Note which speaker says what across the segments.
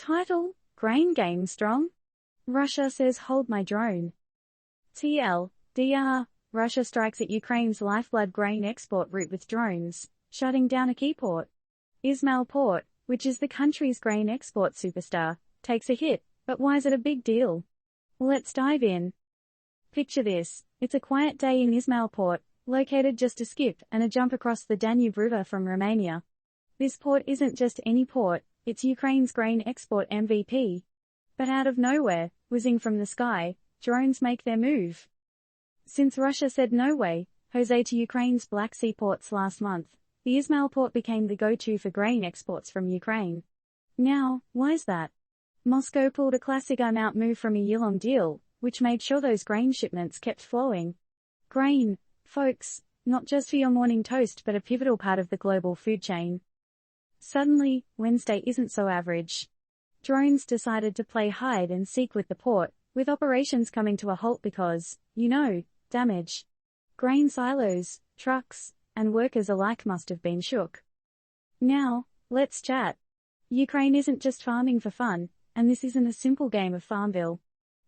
Speaker 1: Title: Grain Game Strong? Russia says hold my drone. TLDR, Russia strikes at Ukraine's lifeblood grain export route with drones, shutting down a key port. Izmail port, which is the country's grain export superstar, takes a hit, but why is it a big deal? Let's dive in. Picture this: it's a quiet day in Izmail port, located just a skip and a jump across the Danube River from Romania. This port isn't just any port, it's Ukraine's grain export MVP. But out of nowhere, whizzing from the sky, drones make their move. Since Russia said no way, Jose to Ukraine's Black Sea ports last month, the Izmail port became the go-to for grain exports from Ukraine. Now, why's that? Moscow pulled a classic I'm out move from a year-long deal, which made sure those grain shipments kept flowing. Grain, folks, not just for your morning toast but a pivotal part of the global food chain. Suddenly, Wednesday isn't so average. Drones decided to play hide and seek with the port, with operations coming to a halt because, damage. Grain silos, trucks, and workers alike must have been shook. Now, let's chat. Ukraine isn't just farming for fun, and this isn't a simple game of Farmville.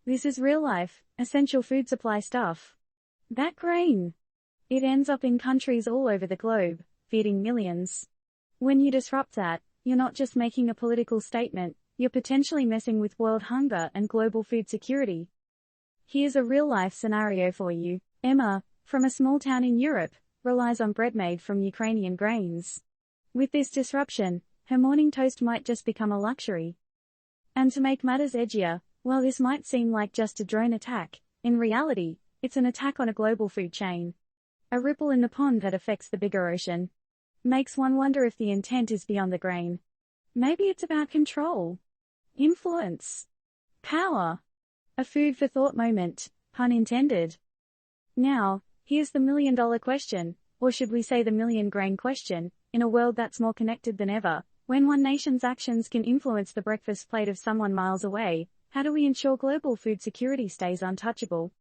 Speaker 1: This is real life, essential food supply stuff. That grain, it ends up in countries all over the globe, feeding millions. When you disrupt that, you're not just making a political statement, you're potentially messing with world hunger and global food security. Here's a real-life scenario for you. Emma, from a small town in Europe, relies on bread made from Ukrainian grains. With this disruption, her morning toast might just become a luxury. And to make matters edgier, while this might seem like just a drone attack, in reality, it's an attack on a global food chain. A ripple in the pond that affects the bigger ocean. Makes one wonder if the intent is beyond the grain. Maybe it's about control, influence, power. A food for thought moment, pun intended. Now, here's the million-dollar question, or should we say the million-grain question, in a world that's more connected than ever, when one nation's actions can influence the breakfast plate of someone miles away, how do we ensure global food security stays untouchable?